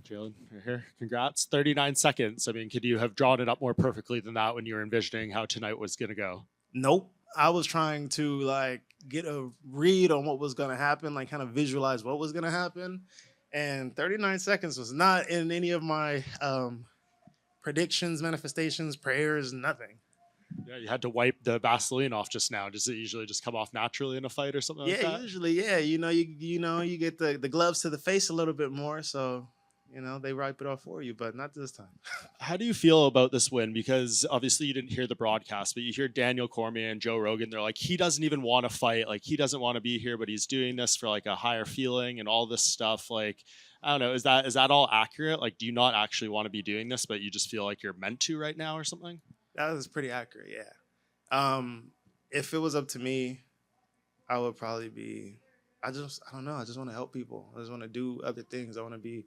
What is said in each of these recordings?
Jailin, you're here. Congrats. 39 seconds. I mean, could you have drawn it up more perfectly than that when you were envisioning how tonight was going to go? Nope. I was trying to like get a read on what was gonna happen, like kind of visualize what was gonna happen. And 39 seconds was not in any of my predictions, manifestations, prayers, nothing. Yeah, you had to wipe the Vaseline off just now. Does it usually just come off naturally in a fight or something like Yeah, that? usually, yeah, you get the gloves to the face a little bit more, so they wipe it off for you, but not this time. How do you feel about this win? Because obviously you didn't hear the broadcast, but you hear Daniel Cormier and Joe Rogan. They're like, he doesn't even want to fight. Like, he doesn't want to be here, but he's doing this for like a higher feeling and all this stuff. Like, I don't know. Is that all accurate? Like, do you not actually want to be doing this, but you just feel like you're meant to right now or something? That was pretty accurate, yeah. If it was up to me, I would probably be. I don't know. I just want to help people. I just want to do other things. I want to be,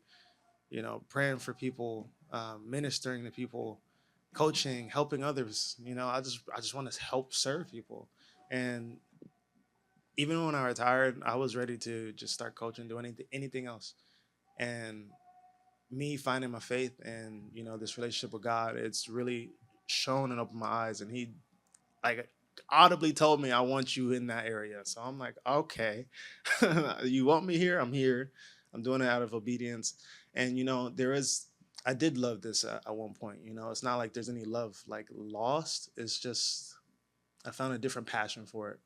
praying for people, ministering to people, coaching, helping others. I just want to help serve people. And even when I retired, I was ready to just start coaching, do anything else. And me finding my faith and this relationship with God, it's really shown and opened my eyes. And He like audibly told me, I want you in that area. So I'm like, okay, you want me here? I'm here. I'm doing it out of obedience. And I did love this at one point. It's not like there's any love like lost. It's just I found a different passion for it.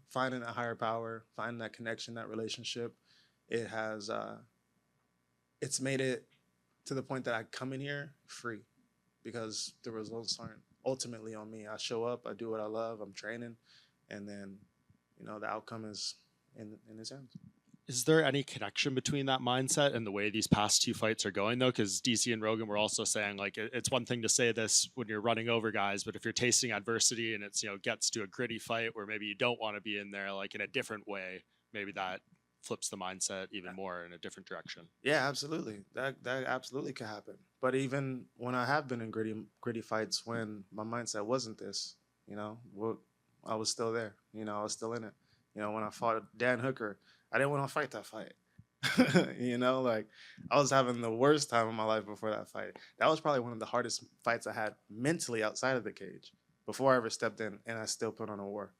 Finding that higher power, finding that connection, that relationship. It has it's made it to the point that I come in here free because the results aren't ultimately on me. I show up, I do what I love, I'm training, and then the outcome is in his hands. Is there any connection between that mindset and the way these past two fights are going, though? Because DC and Rogan were also saying, like, it's one thing to say this when you're running over guys, but if you're tasting adversity and it's, gets to a gritty fight where maybe you don't want to be in there, like, in a different way, maybe that flips the mindset even more in a different direction. Yeah, absolutely. That absolutely could happen. But even when I have been in gritty fights, when my mindset wasn't this, I was still there. I was still in it. When I fought Dan Hooker, I didn't want to fight that fight. Like I was having the worst time of my life before that fight. That was probably one of the hardest fights I had mentally outside of the cage before I ever stepped in, and I still put on a war.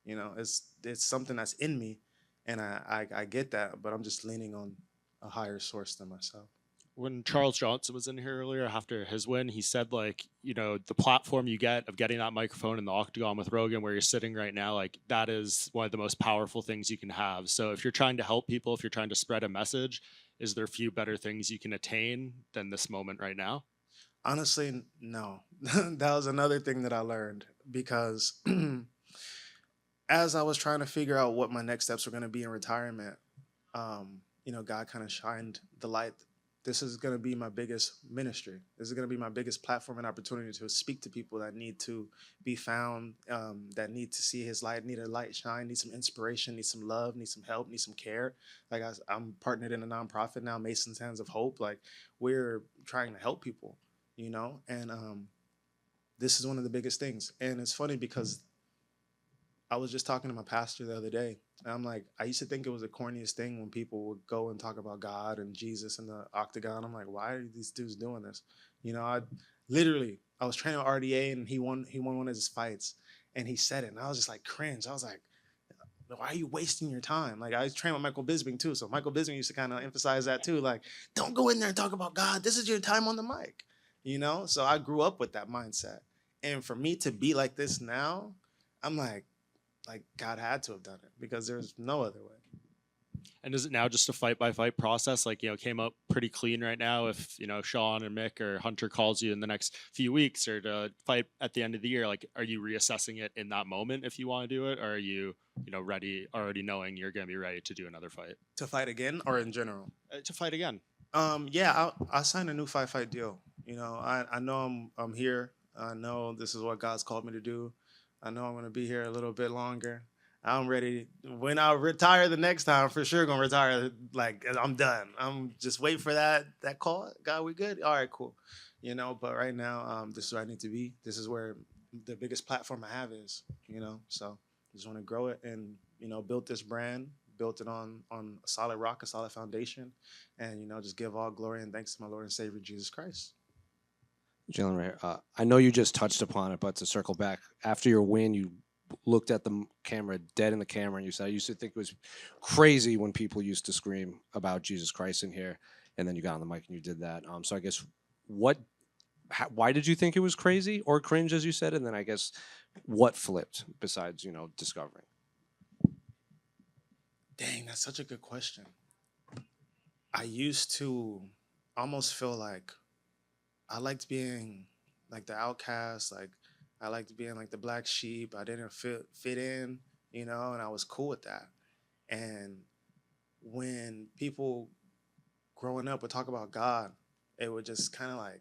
It's something that's in me, and I get that, but I'm just leaning on a higher source than myself. When Charles Johnson was in here earlier after his win, he said, like, the platform you get of getting that microphone in the octagon with Rogan where you're sitting right now, like, that is one of the most powerful things you can have. So if you're trying to help people, if you're trying to spread a message, is there few better things you can attain than this moment right now? Honestly, no. That was another thing that I learned because as I was trying to figure out what my next steps were going to be in retirement, God kind of shined the light. This is going to be my biggest ministry. This is going to be my biggest platform and opportunity to speak to people that need to be found, that need to see His light, need a light shine, need some inspiration, need some love, need some help, need some care. Like I'm partnered in a nonprofit now, Mason's Hands of Hope. Like we're trying to help people, and this is one of the biggest things. And it's funny because I was just talking to my pastor the other day. And I'm like, I used to think it was the corniest thing when people would go and talk about God and Jesus in the octagon. I'm like, why are these dudes doing this? I literally I was training with RDA and he won one of his fights and he said it and I was just like cringe. I was like, why are you wasting your time? Like I was trained with Michael Bisping too. So Michael Bisping used to kind of emphasize that too. Like, don't go in there and talk about God. This is your time on the mic. So I grew up with that mindset. And for me to be like this now, I'm like God had to have done it because there's no other way. And is it now just a fight by fight process? Like, came up pretty clean right now. If, Sean or Mick or Hunter calls you in the next few weeks or to fight at the end of the year, like, are you reassessing it in that moment if you want to do it? Or are you, ready, already knowing you're going to be ready to do another fight? To fight again or in general? To fight again. Yeah, I signed a new fight deal. I know I'm here. I know this is what God's called me to do. I know I'm gonna be here a little bit longer. I'm ready. When I retire the next time, for sure gonna retire. Like I'm done. I'm just wait for that call. God, we good? All right, cool. But right now, this is where I need to be. This is where the biggest platform I have is. So I just want to grow it and build this brand, built it on a solid rock, a solid foundation, and just give all glory and thanks to my Lord and Savior Jesus Christ. Jalen, right here. I know you just touched upon it, but to circle back, after your win, you looked at the camera, dead in the camera, and you said, I used to think it was crazy when people used to scream about Jesus Christ in here, and then you got on the mic and you did that. So I guess why did you think it was crazy or cringe, as you said? And then I guess what flipped besides, discovering? Dang, that's such a good question. I used to almost feel like I liked being like the outcast, like I liked being like the black sheep. I didn't fit in, and I was cool with that. And when people growing up would talk about God, it would just kind of like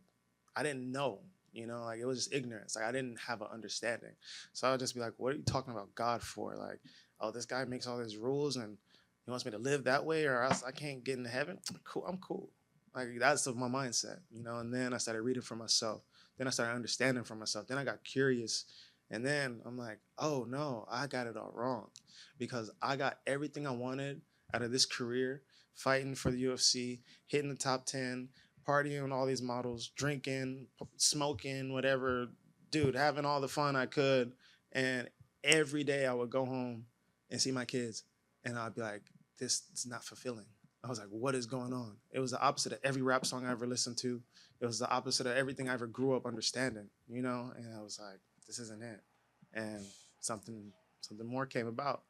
I didn't know, like it was just ignorance. Like I didn't have an understanding. So I would just be like, what are you talking about God for? Like, oh, this guy makes all these rules and he wants me to live that way or else I can't get into heaven. Cool, I'm cool. Like that's my mindset, and then I started reading for myself. Then I started understanding for myself. Then I got curious. And then I'm like, oh no, I got it all wrong. Because I got everything I wanted out of this career, fighting for the UFC, hitting the top 10, partying with all these models, drinking, smoking, whatever, dude, having all the fun I could. And every day I would go home and see my kids. And I'd be like, this is not fulfilling. I was like, what is going on? It was the opposite of every rap song I ever listened to. It was the opposite of everything I ever grew up understanding, And I was like, this isn't it. And something more came about.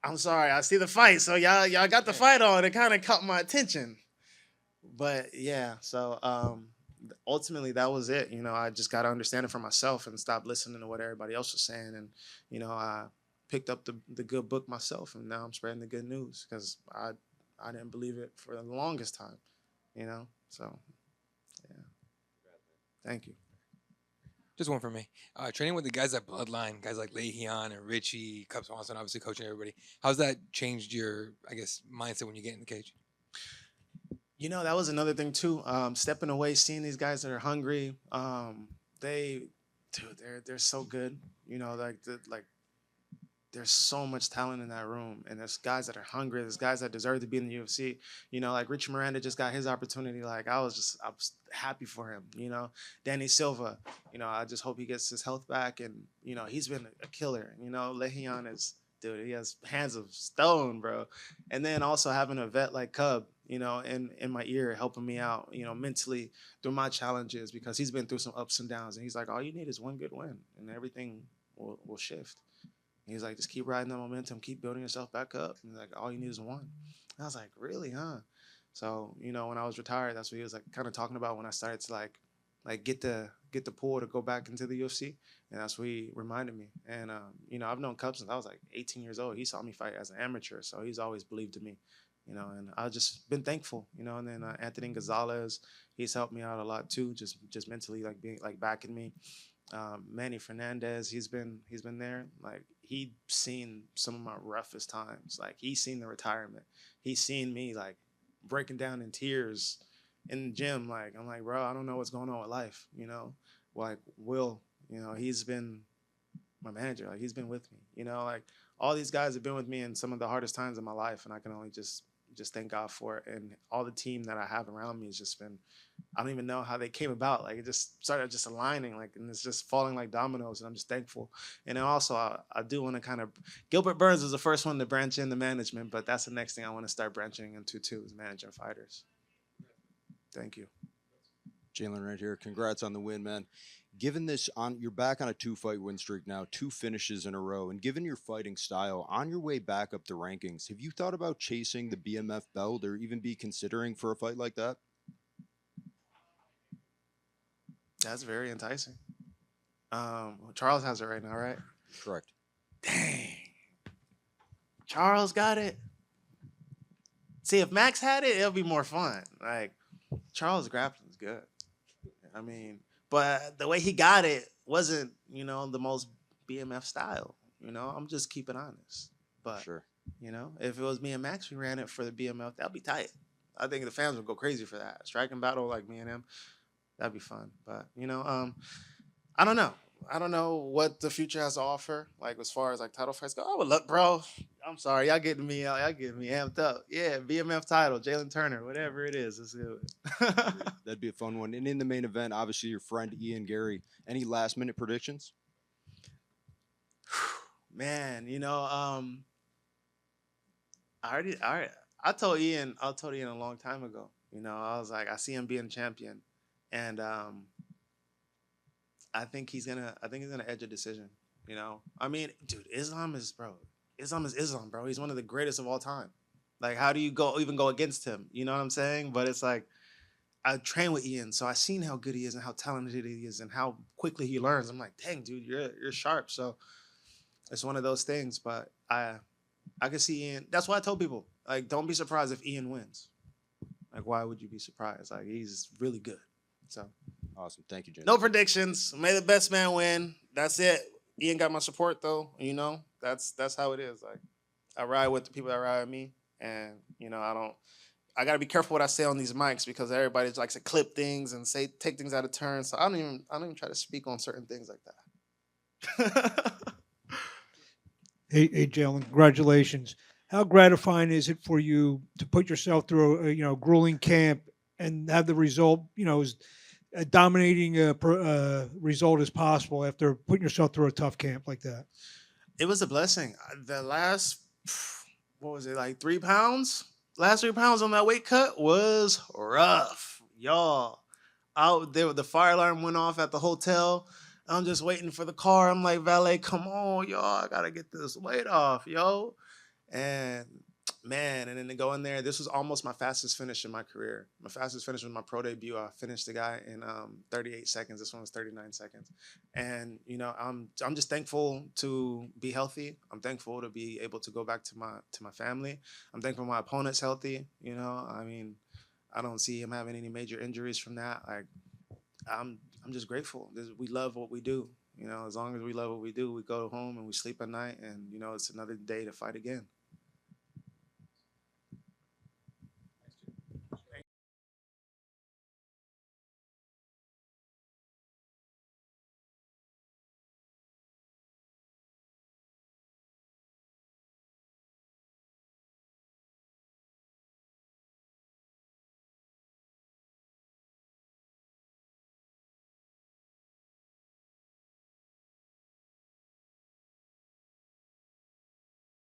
I'm sorry, I see the fight. So y'all got the fight on. It kind of caught my attention. But yeah, so ultimately that was it. I just got to understand it for myself and stop listening to what everybody else was saying. And I picked up the good book myself, and now I'm spreading the good news because I didn't believe it for the longest time. So yeah, thank you. Just one for me. Training with the guys at Bloodline, guys like Lehian and Richie, Cub Swanson, obviously coaching everybody. How's that changed your, I guess, mindset when you get in the cage? That was another thing too. Stepping away, seeing these guys that are hungry. They're so good. Like there's so much talent in that room, and there's guys that are hungry. There's guys that deserve to be in the UFC. Like Richie Miranda just got his opportunity. Like I was happy for him. Danny Silva. I just hope he gets his health back, and he's been a killer. Lehian is. Dude, he has hands of stone, bro. And then also having a vet like Cub, in my ear, helping me out, mentally through my challenges because he's been through some ups and downs. And he's like, all you need is one good win and everything will shift. And he's like, just keep riding the momentum, keep building yourself back up. And he's like, all you need is one. And I was like, really, huh? So, when I was retired, that's what he was like kind of talking about when I started to like get the pull to go back into the UFC, and that's what he reminded me. And I've known Cub since I was like 18 years old. He saw me fight as an amateur, so he's always believed in me, and I've just been thankful, And then Anthony Gonzalez, he's helped me out a lot too, just mentally, like being like backing me. Manny Fernandez, he's been there. Like he's seen some of my roughest times. Like he's seen the retirement. He's seen me like breaking down in tears in the gym. Like I'm like, bro, I don't know what's going on with life. Like Will, he's been my manager. Like he's been with me. Like all these guys have been with me in some of the hardest times in my life, and I can only just thank God for it. And all the team that I have around me has just been. I don't even know how they came about. Like it just started just aligning, like, and it's just falling like dominoes. And I'm just thankful. And then also, I do want to kind of. Gilbert Burns was the first one to branch into management, but that's the next thing I want to start branching into too, is managing fighters. Thank you. Jailin right here. Congrats on the win, man. Given you're back on a 2-fight win streak now, 2 finishes in a row, and given your fighting style, on your way back up the rankings, have you thought about chasing the BMF belt or even be considering for a fight like that? That's very enticing. Charles has it right now, right? Correct. Dang. Charles got it. See, if Max had it, it'll be more fun. Like, Charles' grappling's good. I mean, but the way he got it wasn't, the most BMF style. I'm just keeping honest. But, Sure. If it was me and Max, we ran it for the BMF, that'd be tight. I think the fans would go crazy for that. Striking battle like me and him, that'd be fun. But, I don't know. I don't know what the future has to offer, like as far as like title fights go. Oh, well, look, bro. I'm sorry, y'all getting me amped up. Yeah, BMF title, Jailin Turner, whatever it is, let's do it. That'd be a fun one. And in the main event, obviously your friend Ian Gary. Any last minute predictions? Man, I told Ian a long time ago. I was like, I see him being champion, and I think he's gonna edge a decision. I mean, dude, Islam is Islam, bro. He's one of the greatest of all time. Like, how do you go against him? You know what I'm saying? But it's like I train with Ian, so I seen how good he is and how talented he is and how quickly he learns. I'm like, dang, dude, you're sharp. So it's one of those things. But I can see Ian. That's why I told people, like, don't be surprised if Ian wins. Like, why would you be surprised? Like, he's really good. So Awesome. Thank you, James. no predictions. May the best man win. That's it. Ian got my support though. That's how it is. Like, I ride with the people that ride with me, and I gotta be careful what I say on these mics because everybody likes to clip things and take things out of turn. So I don't even try to speak on certain things like that. Hey, Jalen, congratulations. How gratifying is it for you to put yourself through a grueling camp and have the result, as dominating result as possible after putting yourself through a tough camp like that? It was a blessing. The last, what was it, like 3 pounds? Last 3 pounds on that weight cut was rough, y'all. Out there, the fire alarm went off at the hotel. I'm just waiting for the car. I'm like, valet, come on, y'all. I gotta get this weight off, yo. And man, and then to go in there, this was almost my fastest finish in my career. My fastest finish was my pro debut. I finished the guy in 38 seconds. This one was 39 seconds. And I'm just thankful to be healthy. I'm thankful to be able to go back to my family. I'm thankful my opponent's healthy. I mean, I don't see him having any major injuries from that. Like, I'm just grateful. We love what we do. As long as we love what we do, we go home and we sleep at night, and it's another day to fight again.